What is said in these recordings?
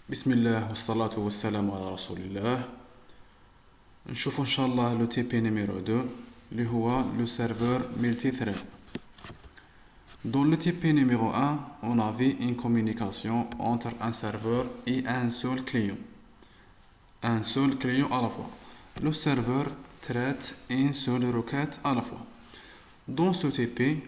بسم الله والصلاة والسلام على رسول الله. نشوف إن شاء الله le TP numéro 2 اللي هو le serveur multithread. Dans le TP numéro 1, on avait une communication entre un serveur et un seul client. Un seul client à la fois. Le serveur traite une seule requête à la fois. Dans ce TP,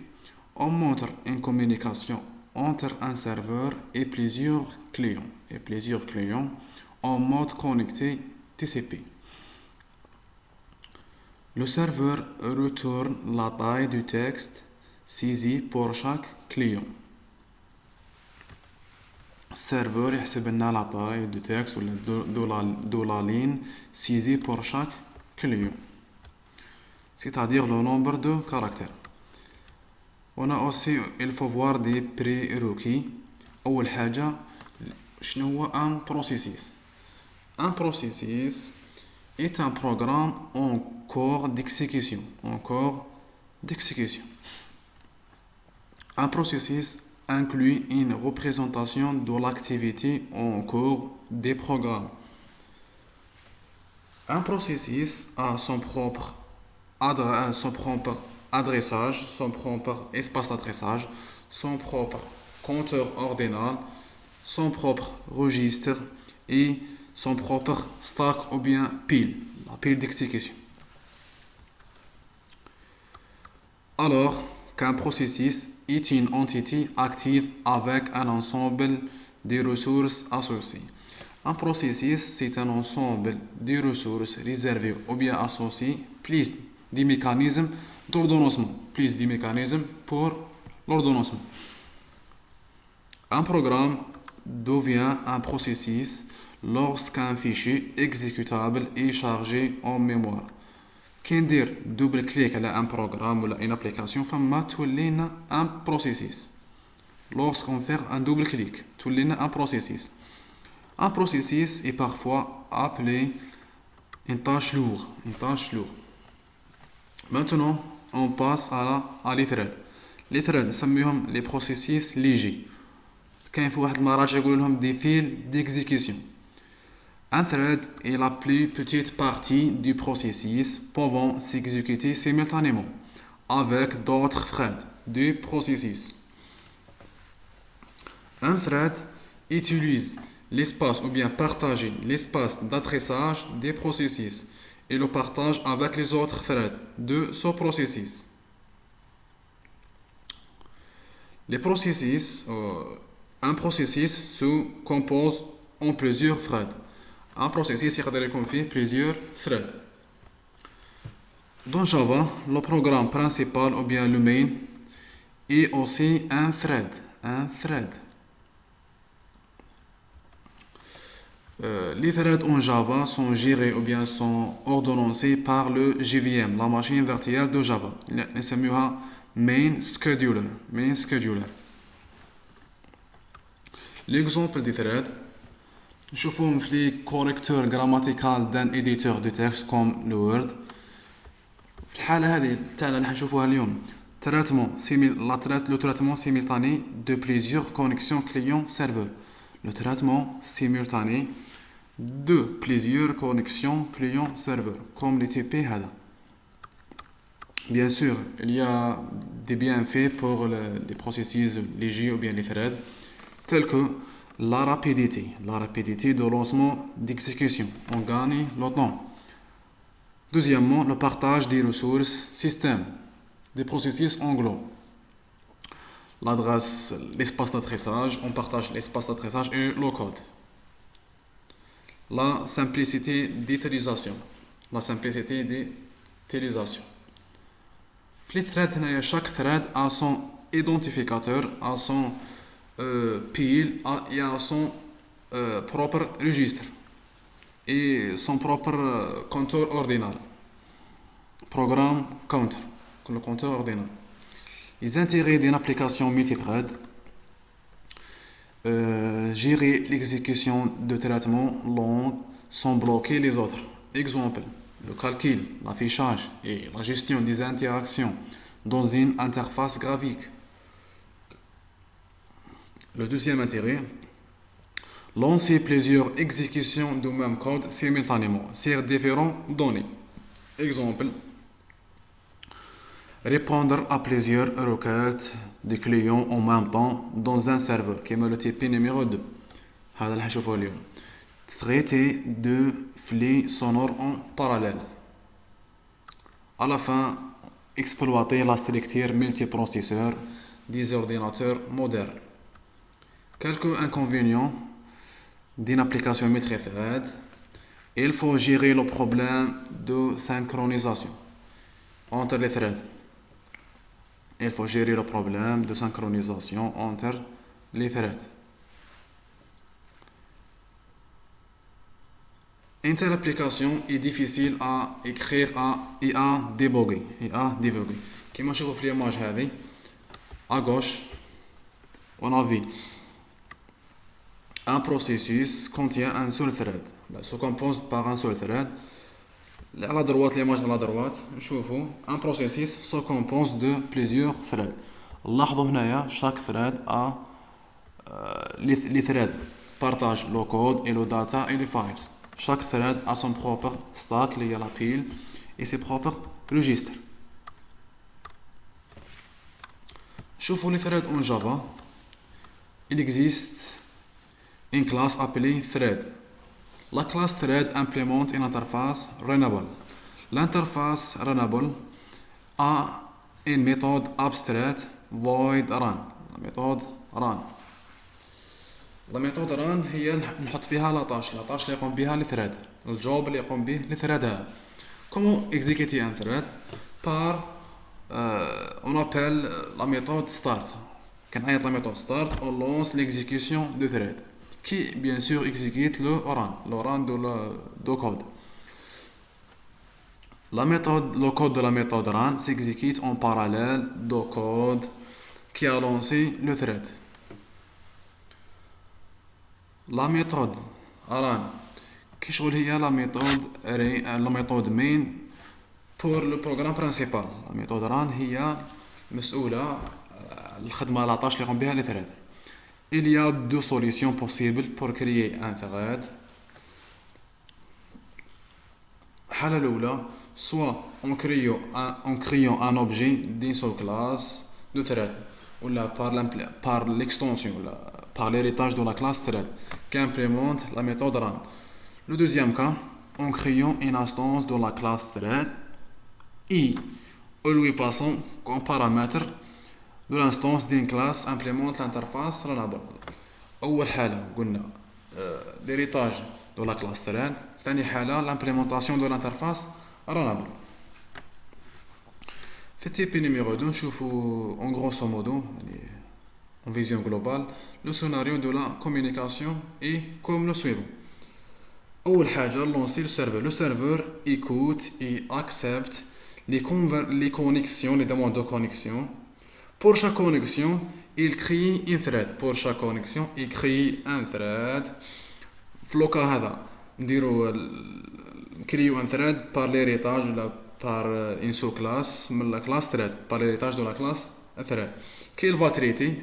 on montre une communication entre un serveur et plusieurs clients en mode connecté TCP. Le serveur retourne la taille du texte saisi pour chaque client. Serveur يحسب لنا la taille du texte ou la ligne saisie pour chaque client, c'est-à-dire le nombre de caractères. On a aussi, il faut voir des prérequis. أول حاجة شنو هو un processus. Un processus est un programme en cours d'exécution. Un processus inclut une représentation de l'activité en cours des programmes. Un processus a son propre adressage, son propre espace d'adressage, son propre compteur ordinal, son propre registre et son propre stack ou bien pile, la pile d'exécution. Alors qu'un processus est une entité active avec un ensemble de ressources associées. Un processus, c'est un ensemble de ressources réservées ou bien associées, plus des mécanismes d'ordonnancement, plus des mécanismes pour l'ordonnancement. Un programme devient un processus lorsqu'un fichier exécutable est chargé en mémoire. كي ندير دوبل كليك على ان بروغرام ولا ان ابليكاسيون فما تولينا ان بروسيسيس. Lorsqu'on fait un double clic تولينا un processus. Un processus est parfois appelé une tâche lourde. Maintenant, on passe à les threads. Les threads نسميهم les processus légers. كاين في واحد المراجع يقولوا لهم des fils d'exécution. Un thread est la plus petite partie du processus pouvant s'exécuter simultanément avec d'autres threads du processus. Un thread utilise l'espace ou bien partage l'espace d'adressage des processus et le partage avec les autres threads de ce processus. Un processus se compose en plusieurs threads. Un processus يقدر يكون فيه plusieurs threads. Dans Java, le programme principal ou bien le main est aussi un thread. Les threads en Java sont gérés ou bien sont ordonnancés par le JVM, la machine virtuelle de Java. نسميها main scheduler. L'exemple des threads نشوفوهم في لي كوريكتور غراماتيكال دان اديتور دو تكست كوم لو وورد. في الحاله هذه تاعنا اللي حنشوفوها اليوم تراتمون لو تراتمون سيمultané de plusieurs connexions client serveur. Le traitement simultané de plusieurs connexions client serveur comme les TP هذا. Bien sûr, il y a des bienfaits pour les processus légers ou bien les threads tels que la rapidité de lancement d'exécution. On gagne le temps. Deuxièmement, le partage des ressources système, des processus englobe l'adresse, l'espace d'adressage, on partage l'espace d'adressage et le code. La simplicité d'utilisation. Les threads, chaque thread a son identificateur, a son pile et a son propre registre et son propre compteur ordinal. Programme counter, le compteur ordinal. Les intérêts d'une application multithread, gérer l'exécution de traitements longs sans bloquer les autres. Exemple, le calcul, l'affichage et la gestion des interactions dans une interface graphique. Le deuxième intérêt, Lancer plusieurs exécutions du même code simultanément sur différentes données. Exemple, répondre à plusieurs requêtes des clients en même temps dans un serveur كما le TP numéro 2. هذا اللي حنشوفه اليوم. Traiter deux flux sonores en parallèle. À la fin, exploiter la structure multiprocesseur des ordinateurs modernes. Quelques inconvénients d'une application multithread. Il faut gérer le problème de synchronisation entre les threads. Il faut gérer le problème de synchronisation entre les threads. Une telle application est difficile à écrire et à débugger. Comme je vous l'image à gauche, on a vu un processus contient un seul thread. Se compose par un seul thread. À la droite, l'image à la droite, un processus se compose de plusieurs threads. لاحظوا هنايا chaque thread a les threads partagent le code et le data et les files. Chaque thread a son propre stack lié à la pile et ses propres registres. شوفوا les threads en Java. Il existe une classe appelée thread. La classe thread implémente une interface runnable. L'interface runnable a une méthode abstraite void run. La méthode run. La méthode run هي نحط فيها لاطاش اللي يقوم بها الثريد الجوب اللي يقوم به الثريد هذا. Comment exécuter un thread? Par on appelle la méthode start. كنعيط la méthode start, on lance l'exécution du thread qui bien sûr exécute le run de code. Le code de la méthode run s'exécute en parallèle du code qui a lancé le thread. La méthode run كشغل هي la méthode main pour le programme principal. La méthode run هي مسؤولة الخدمة لاطاش اللي يقوم بها le thread. Il y a deux solutions possibles pour créer un thread. الحالة الأولى soit en créant un objet d'une seule classe de thread ou par l'extension par l'héritage de la classe thread qui implémente la méthode run. Le deuxième cas, en créant une instance de la classe thread et en lui passant comme paramètre de l'instance d'une classe implémente l'interface runnable. أول حالة قلنا l'héritage de la classe thread. ثاني حالة l'implémentation de l'interface runnable. في التيب numéro 2 نشوفوا en grosso modo en vision globale le scénario de la communication est comme le suivant. أول حاجة lancer le serveur. Le serveur écoute et accepte les connexions, les demandes de connexion. Pour chaque connexion, il crée un thread. Pour chaque connexion, il crée un thread. فلوكا هذا نديرو نكريو un thread par l'héritage ولا par une sous-classe من la classe thread par l'héritage de la classe thread. كي va traiter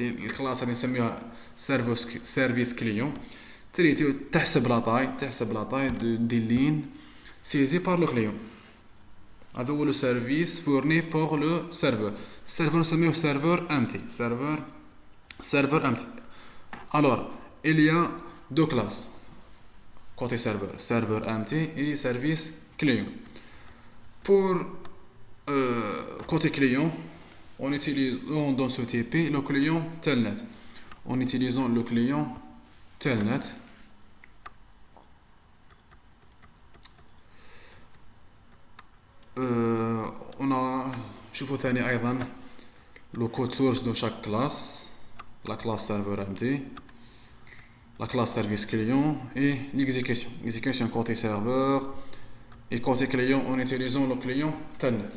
الكلاس اللي نسميها service client تريتي تحسب لا طاي دي لين سيزي par le client. هذا هو le service fourni par le serveur. السيرفر نسميه serveur empty. Alors, il y a deux classes côté serveur empty et service client. Pour côté client, en utilisant dans ce TP le client telnet. En utilisant le client telnet, on a شوفوا ثاني أيضا le code source de chaque classe, la classe serveur empty, la classe service client et l'exécution côté serveur et côté client en utilisant le client telnet.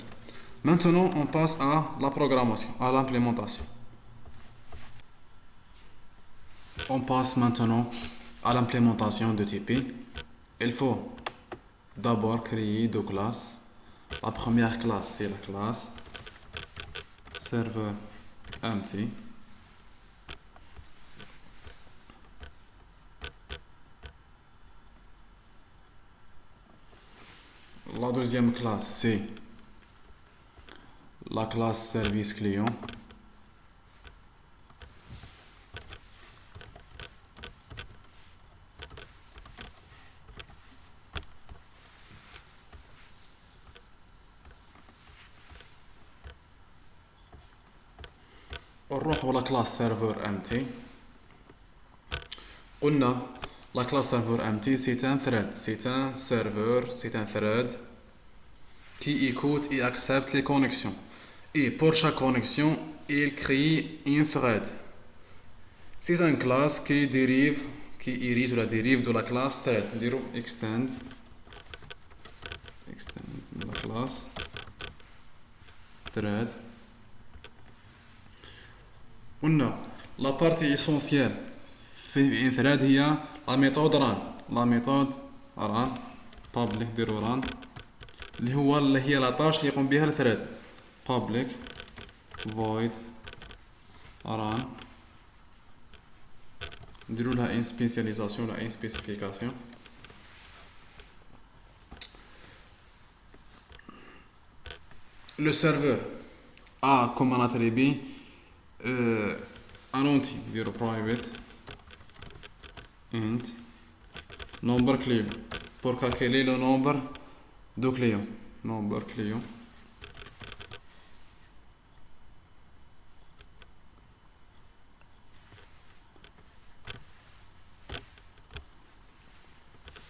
Maintenant, on passe à la programmation, à l'implémentation. On passe maintenant à l'implémentation de TP. Il faut d'abord créer deux classes. La première classe, c'est la classe serveur empty. la deuxième classe, c'est la classe service client. نروحوا la classe serveur empty. قلنا la classe serveur empty c'est un thread, c'est un serveur, c'est un thread qui écoute et accepte les connexions. Et pour chaque connexion, il crée une thread. C'est une classe qui hérite de la dérive de la classe thread. Dirons extend la classe thread. قلنا la partie essentielle في thread هي la méthode run public ديرو run اللي هي لا طاش اللي يقوم بها الثريد public void run نديرو لها ان سبيسياليزاسيون ولا ان سبيسيفيكاسيون. Le serveur a comme un attribut un outil نديرو private int nombre client pour calculer le nombre de clients. Nombre client.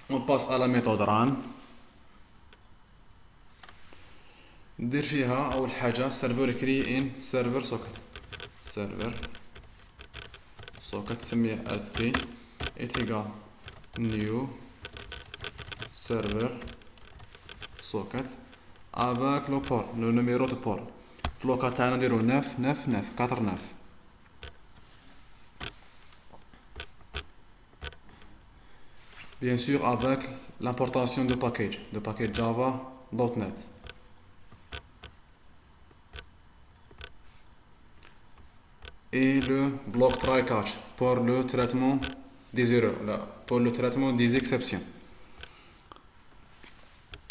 On passe à la méthode run. ندير فيها أول حاجة server create in server socket. server socket تسميه sc est égal new server socket avec le port, le numéro de port. في الوقت تاعنا نديرو 99949. Bien sûr avec l'importation de package java.net. Et le bloc try catch pour le traitement des erreurs, pour le traitement des exceptions.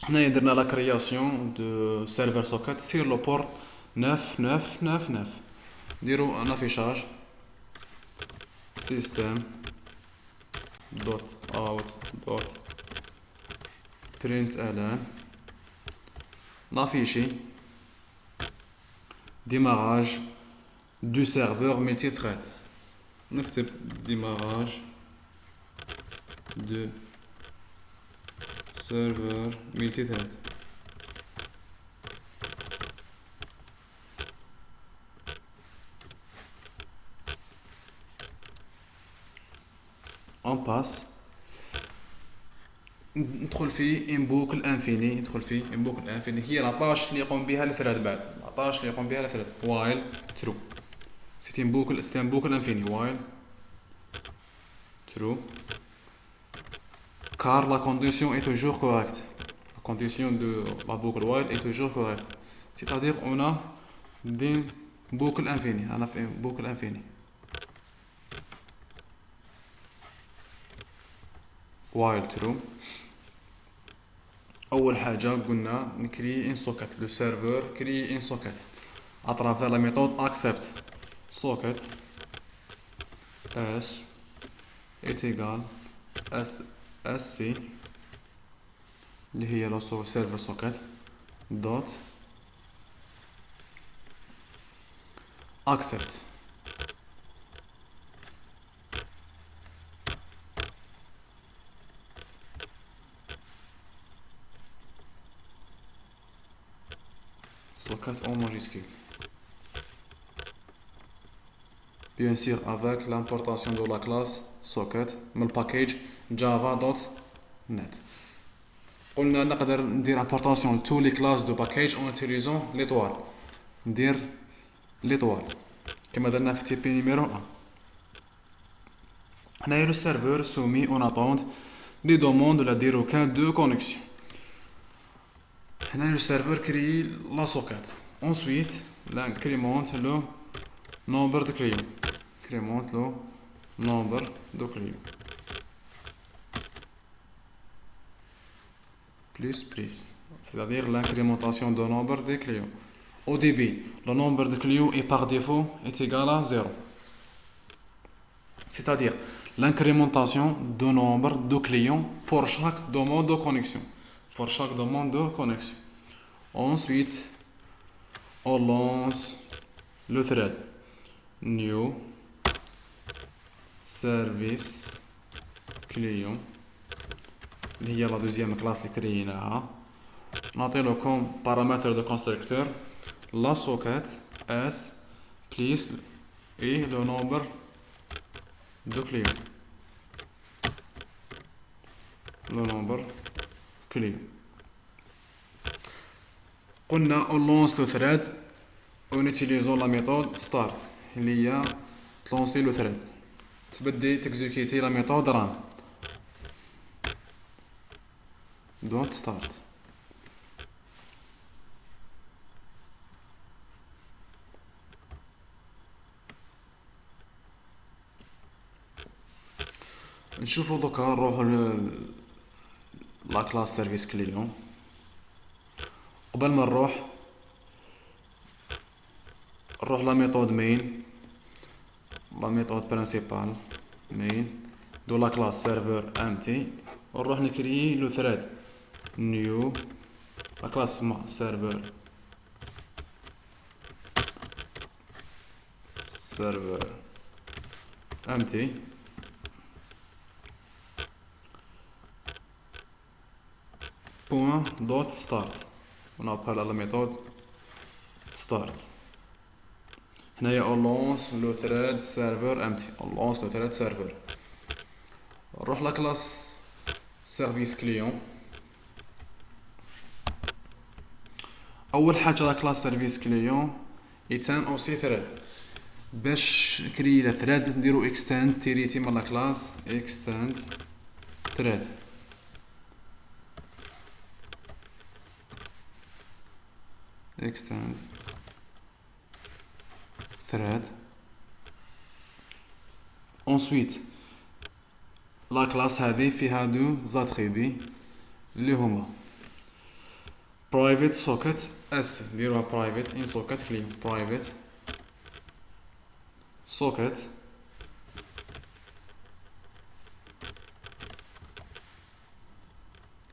On a درنا la création de server socket sur le port 9999. نديرو un affichage system.out.println نافيشي démarrage du serveur multithread. نكتب démarrage de serveur multithread. On passe ندخل في ان بوكل انفيني. هي لا طاش اللي يقوم بها الثريد بعد while true. C'est un boucle infini while true car la condition est toujours correcte. La condition de la boucle while est toujours correcte. C'est-à-dire on a des boucles infinies. On a fait une boucle infinie. While true. أول حاجة قلنا نكري un socket. Le serveur crée un socket à travers la méthode accept. Socket s est égal sc اللي هي le server socket dot accept. Socket en majuscule. Bien sûr avec l'importation de la classe socket من package java.net. قلنا نقدر ندير importation de tous les classes de package en utilisant l'étoile. ندير l'étoile كما درنا في TP numéro 1. هنايا le serveur soumis en attente des demandes de la requête de connexion. هنايا le serveur crée la socket. Ensuite incrémente le nombre de clients. Incrémente le nombre de clients. Plus c'est-à-dire l'incrémentation du nombre des clients. Au début, le nombre de clients est par défaut est égal à 0. C'est-à-dire l'incrémentation du nombre de clients pour chaque demande de connexion. Pour chaque demande de connexion. Ensuite, on lance le thread. New service client. Il y a la deuxième classe qui créée là. On a comme paramètre de constructeur la socket s plus et le nombre de clients. Le nombre clients. On lance le thread en utilisant la méthode start. Il y a lancer le thread. تبدي تexécuter la méthode run. Dot start. نشوفوا دوكا نروحو لا كلاس سيرفيس كليون. قبل ما نروح لا ميثود مين لا ميثود برينسيبال مين دو لا كلاس سيرفر امتي ونروح نكري لو ثريد نيو لا كلاس اسمها سيرفر امتي point dot start. On appelle la méthode start. هنايا on lance le thread server empty. On lance le thread server. نروح لا كلاس service client. أول حاجة لا كلاس service client يتم aussi thread. باش نكري لا thread نديرو extend تيريتي من لا كلاس extend thread. extend thread. ensuite لا كلاس هذه فيها دو زاتريبي اللي هما private socket اس نديروها private in socket clean private socket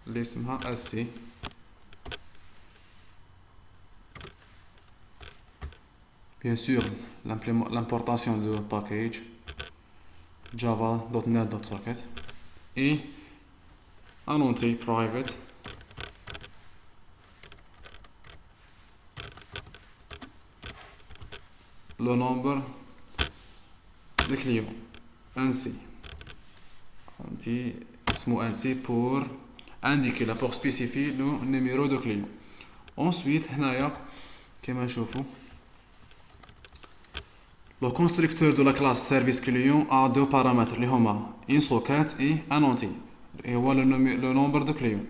اللي اسمها اس bien sûr l'importation de package java.net.socket et un entier private le nombre de clients ainsi ainsi pour indiquer pour spécifier le numéro de client. ensuite هنايا كما نشوفوا le constructeur de la classe service client a deux paramètres اللي هما une socket et un entier et هو le nombre de clients.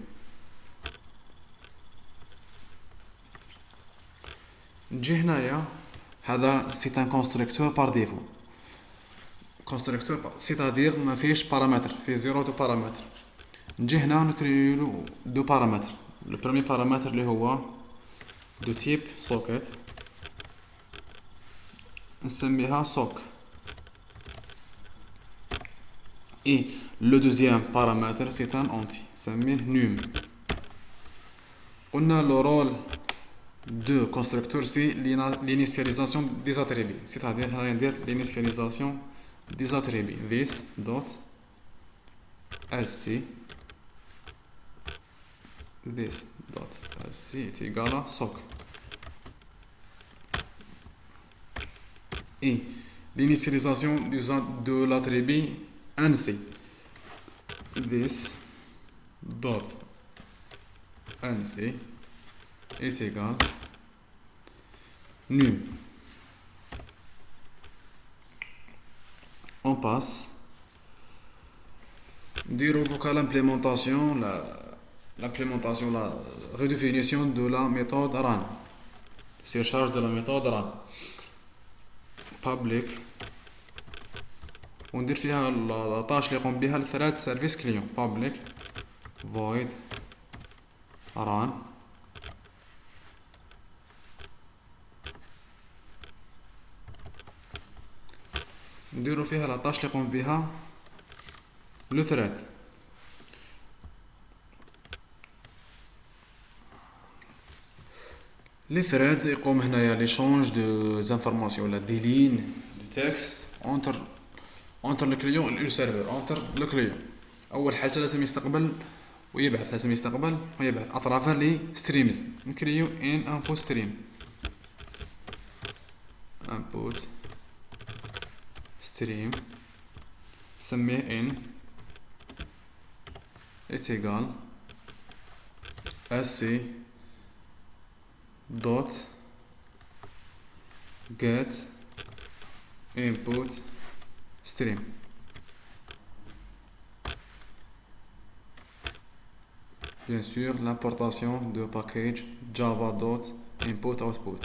نجي هنايا هذا c'est un constructeur par défaut constructeur c'est-à-dire ما فيش paramètre في zéro de paramètre. نجي هنا نكريو deux paramètres. le premier paramètre اللي هو de type socket نسميها sock et le deuxième paramètre c'est un entier نسميه num. قلنا le rôle de constructeur c'est l'initialisation des attributs c'est-à-dire ندير l'initialisation des attributs this dot sc this dot sc est égal à sock et l'initialisation de l'attribut ainsi this dot ainsi est égal num. on passe dire l'implémentation la redéfinition de la méthode run surcharge de la méthode run public وندير فيها لا طاش اللي يقوم بها الثريد سيرفيس كليون public void run نديرو فيها لاطاش اللي يقوم بها لو ثريد. لي ثريد يقوم هنايا ليشونج دو زانفورماسيون ولا دي لين دو تكست اونتر لو كليون و لو سيرفور، اونتر لو كليون. اول حاجه لازم يستقبل ويبعث، لازم يستقبل ويبعث اطرافه لي ستريمز. نكريو ان انبوت ستريم، انبوت ستريم سميه ان est égal sc dot get input stream. Bien sûr, l'importation de package java dot input output.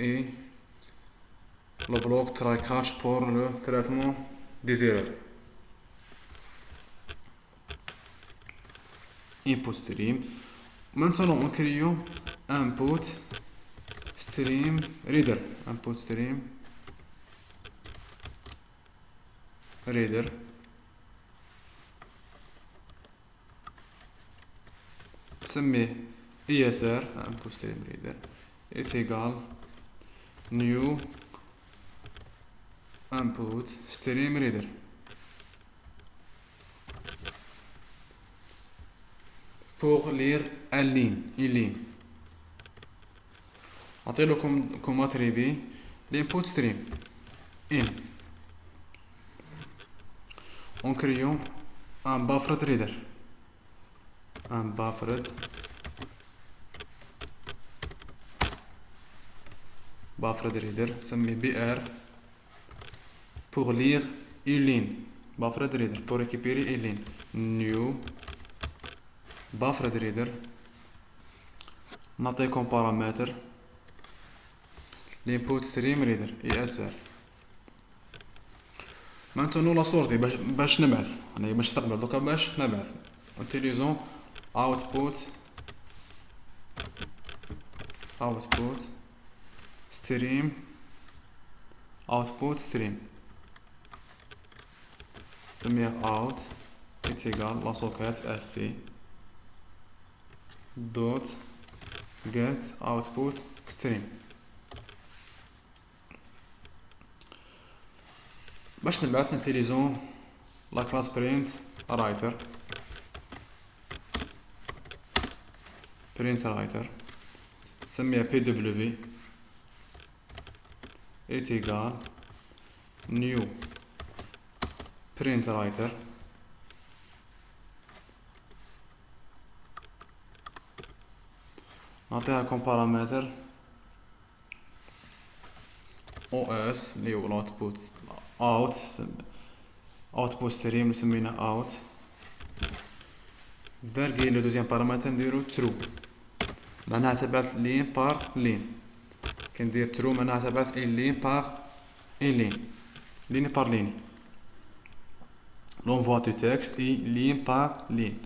Et le bloc try catch pour le traitement des erreurs. Input stream. Maintenant, on crée input stream reader. Input stream reader. سميه ESR input stream reader est égal new input stream reader. Pour lire une ligne. أعطيله comme attribut l'input stream in. On crée un buffered reader. Un buffered reader سميه BR pour lire une ligne. Buffered reader pour récupérer une ligne. New buffered reader. نعطيه comme paramètre l'input stream reader ESR. maintenant la sortie باش نبعث يعني باش نستقبل دوكا باش نبعث utilisons output stream سميه out est égal la socket sc dot get output stream. باش نبعث نتيليزون لا كلاس print writer سميها pw est égal new print writer نعطيها كوم بارامتر os اللي هو الاوتبوت output stream نسمينه out فيرغي لو دوزيام بارامتر نديرو true معناها تبعث لين بار لين. كندير true معناها تبعث لين بار لين بار لين. l'envoi du texte est ligne par ligne.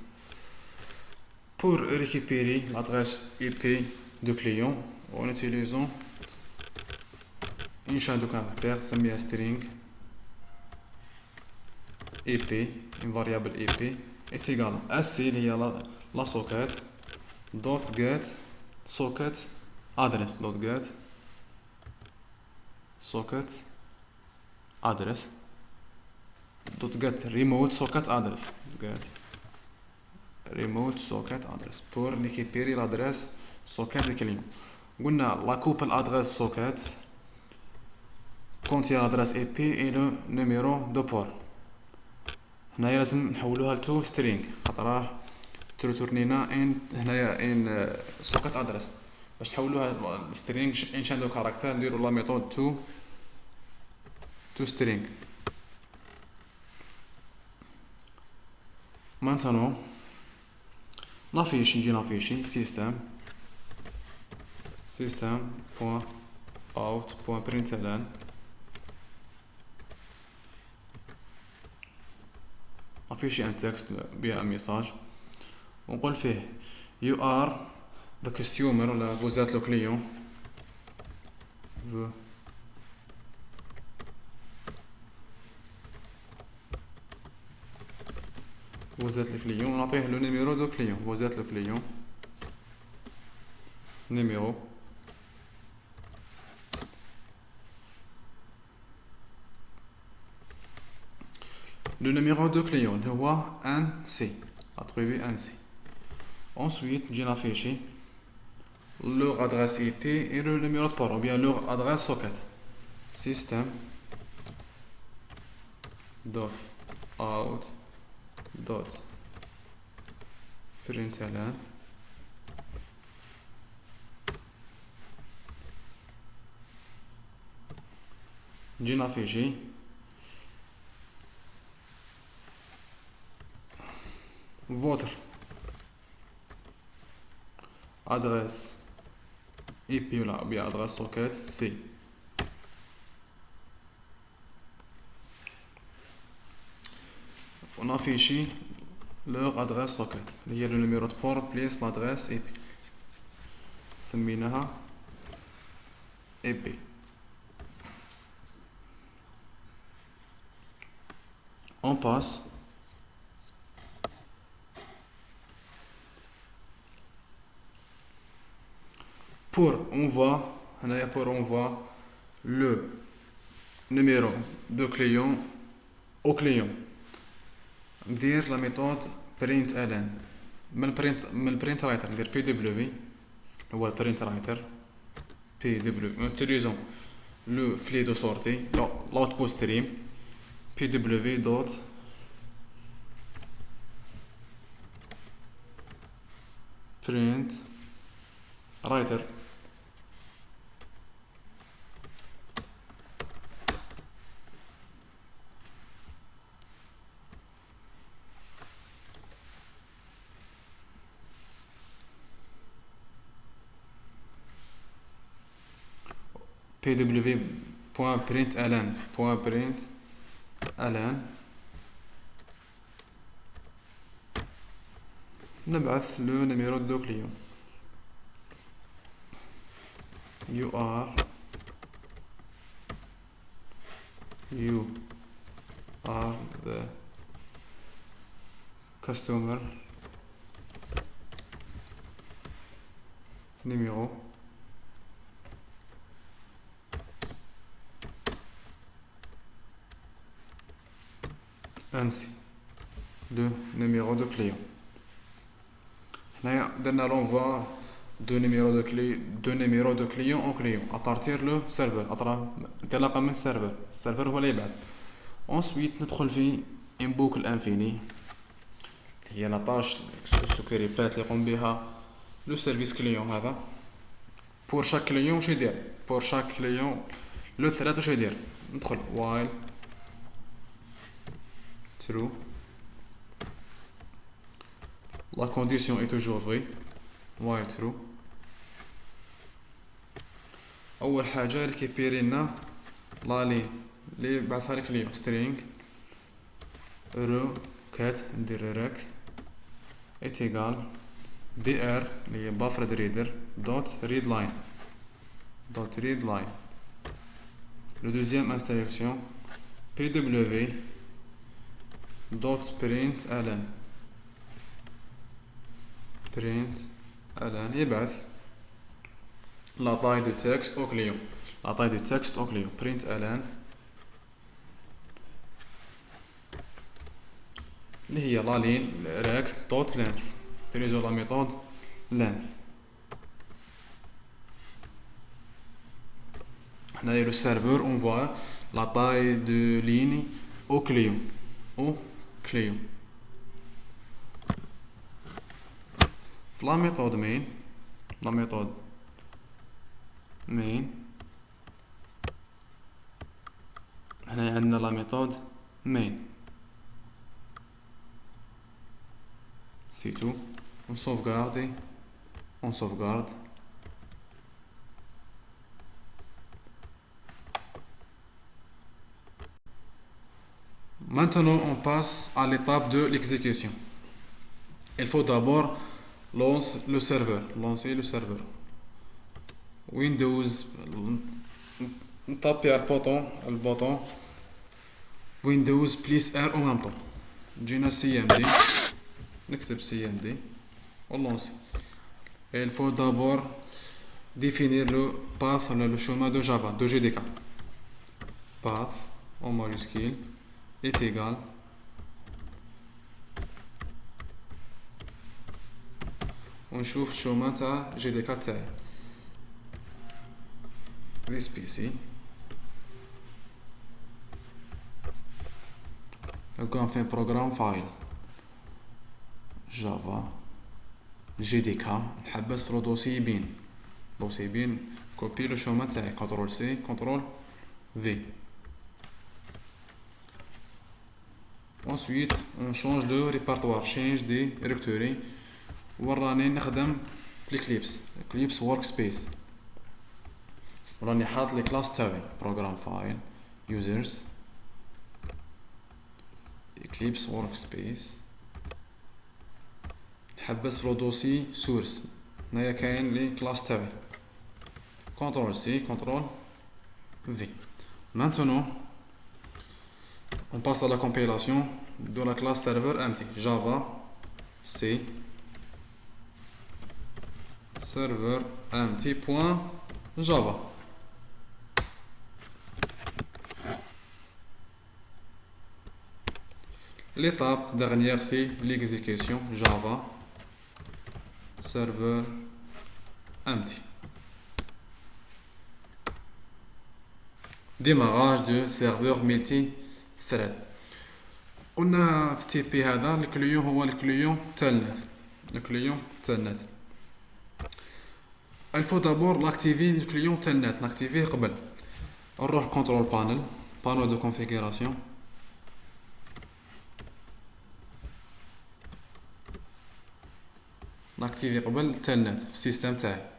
Pour récupérer l'adresse IP du client en utilisant une chaîne de caractères سميها string IP, une variable IP est égale sc اللي هي la socket dot get socket address dot get socket address dot get remote socket address pour récupérer l'adresse socket du client. قلنا la couple adresse socket contient l'adresse IP et le numéro de port. هنايا لازم نحولوها لتو string خاطر تورنينا ان هنايا ان socket address. باش نحولوها string ان شاندو كاركتير نديرو لا ميثود to string. maintenant نجي نافيشي system.out.println نافيشي ان تكست بها ميساج ونقول فيه You are the customer, là, vous êtes le client. Vous êtes le client. On a le numéro de client. Vous êtes le client. Numéro. Le numéro de client, le roi NC. Attribué NC. Ensuite, j'ai affiché leur adresse IP et le numéro de port, ou bien leur adresse socket. System dot out dot println j'ai affiché votre adresse IP là, ou bien adresse socket, c'est on affiche leur adresse socket. Il y a le numéro de port plus l'adresse IP. سميناها IP. On passe pour envoi le numéro de client au client. ندير la méthode println من البرينت رايتر ندير pw هو البرينت رايتر pw utilisons le flux de sortie l'output stream pw dot print writer pw.println نبعث le numéro de client. You are the customer numéro ainsi le numéro de client. Dernier l'envoi de numéro de client au client à partir le serveur انطلاقا من السيرفر هو اللي يبعث. ensuite ندخل في une boucle infinie هي لا طاش سكريبات اللي يقوم بها لو سيرفيس كليون هذا. pour chaque client واش يدير pour chaque client لو ثلاث واش يدير ندخل while true la condition est toujours vraie while true. اول حاجه اللي كيبيري لنا لا لين اللي بعثها لك اليوم string requête ندير رك est égal br اللي هي buffered reader dot readline le deuxième instruction pw dot println يبعث la taille du texte au client println اللي هي la ligne rec dot length utilisons la méthode length. le serveur envoie la taille de ligne au client la méthode main هنا عندنا la méthode main. c'est tout. On sauvegarde. Maintenant on passe à l'étape de l'exécution. Il faut d'abord Lance le serveur. Lancer le serveur. Windows. Taper le bouton Windows plus R en même temps. جينا CMD. نكتب CMD. On lance. Et il faut d'abord définir le path, le chemin de Java, de JDK. Path en majuscule est égal ونشوف الشومان تاع JDK تاعي. This PC. Donc on fait un programme file Java JDK نحبس في الدوسي بين دوسي بين كوبي لو شومان تاعي كنترول سي كنترول في. Ensuite on change le répertoire change des directory وراني نخدم في Eclipse workspace وراني حاط لي كلاس تاعي program file users Eclipse workspace نحبس في الدوسي source هنايا كاين لي كلاس تاعي كنترول سي كنترول في. Maintenant on passe à la compilation de la classe serveur empty Java C serveur empty.java. L'étape dernière c'est l'exécution Java serveur empty. Démarrage de serveur multi-thread. قلنا في تي بي هذا الكليون هو الكليون تالنت il faut d'abord l'activer le client telnet l'activer قبل نروح control panel de configuration نactiver قبل telnet في السيستم تاعي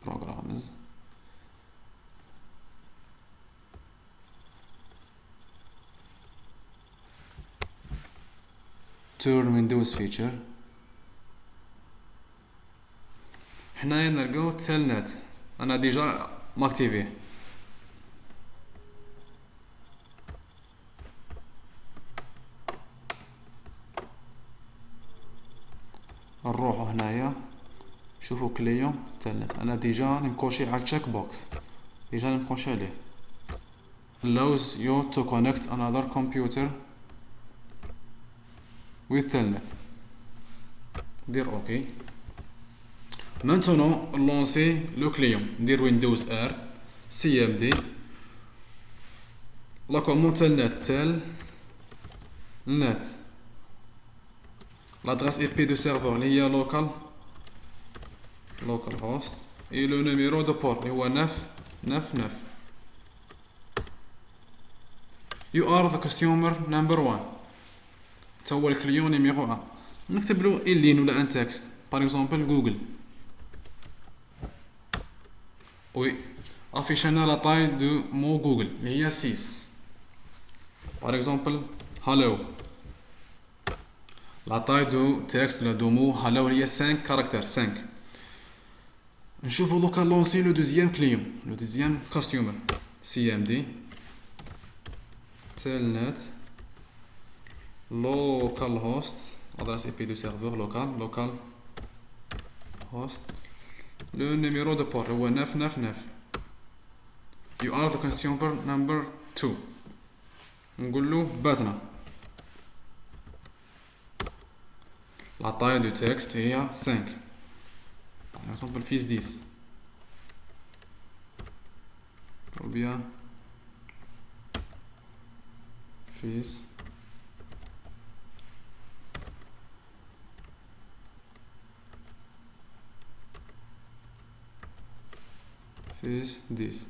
programs turn windows feature هنايا نلقاو تيلنت انا ديجا ماكتيفي نروحو هنايا شوفو كليون تيلنت انا ديجا نمكوشي على تشيك بوكس ديجا نمكوشي عليه allows you to connect another computer with telnet دير اوكي. Maintenant, lancer le client. Dire Windows R, CMD. La commande telnet. L'adresse IP du serveur, il y a localhost. Et le numéro de port, il y a 999. You are the customer number 1. Tu es le client numéro 1. نكتب له une ligne ou un texte. Par exemple, Google. Oui, affichons la taille de mot Google, il y a 6. Par exemple, hello. La taille de texte de mot hello, il y a 5 caractères, 5. Je vais donc lancer le deuxième client, le deuxième customer. CMD, telnet, localhost, adresse IP du serveur localhost. Le numéro de port هو 999. You are the consumer number 2. نقول له باتنا. La taille du texte هي 5. Par exemple fils 10. Ou bien fils fils 10.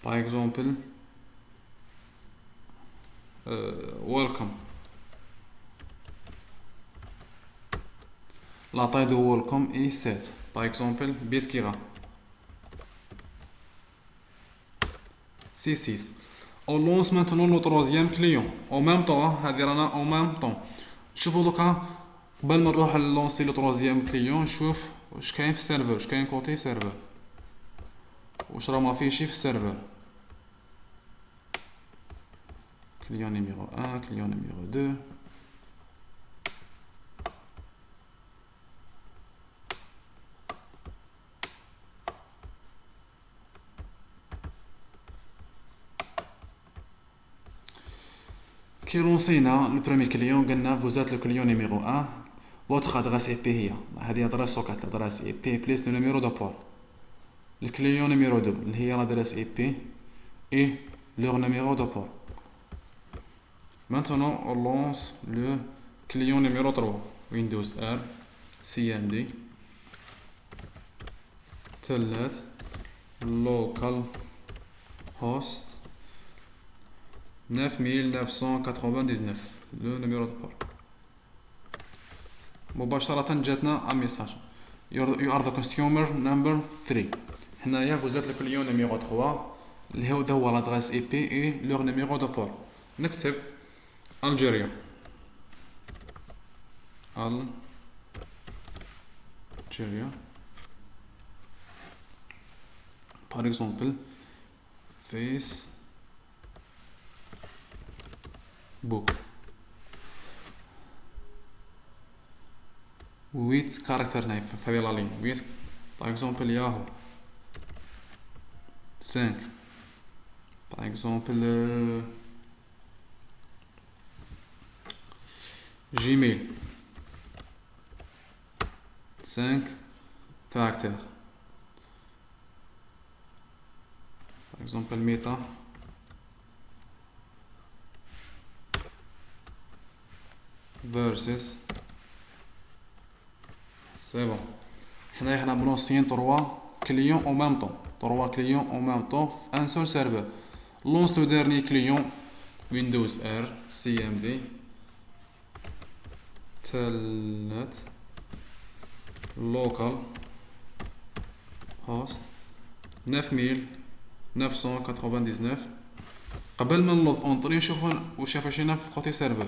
Par exemple, welcome. La taille de welcome est 7. Par exemple, Biskira. C6. On lance maintenant le troisième client. En même temps, en même temps. شوفوا دوكا قبل ما نروح لونسي لو troisième client نشوف واش كاين في السيرفر واش كاين كوتي سيرفر واش راه ما فيهش في السيرفر. client numéro 1 client numéro 2 كي لونسينا لو بروميير كليون قلنا vous êtes le client numéro 1 votre adresse IP هي هذه adresse سوكات l'adresse IP plus le numéro de port. Le client numéro 2 اللي هي l'adresse IP et leur numéro de port. Maintenant on lance le client numéro 3 Windows R CMD telnet local host 9999 le numéro de port. مباشرة جاتنا un message. You are the customer number 3. هنايا vous êtes le client numéro 3 اللي هو l'adresse IP et leur numéro de port. نكتب Algérie. Algérie. Par exemple, Facebook. 8 caractères naïfs. Fallait la ligne. 8. Par exemple, Yahoo. 5. Par exemple, Gmail. 5 caractères. Par exemple, Meta. Versus. C'est bon. On a lancé 3 clients en même temps. 3 clients en même temps, un seul serveur. Lance le dernier client Windows R CMD telnet local host 9999. قبل ما نلوض اونطري نشوفو واش فاشينا في كوتي سيرفر.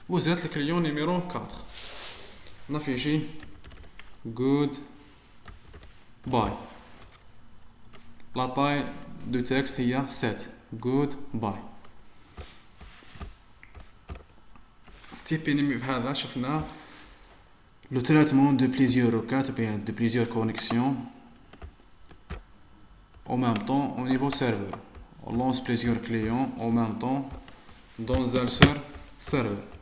Vous êtes le client numéro 4. On affiche goodbye. La taille du texte est 7. Goodbye. في هذا شفنا le traitement de plusieurs requêtes ou de plusieurs connexions en même temps au niveau serveur. On lance plusieurs clients en même temps dans un seul serveur.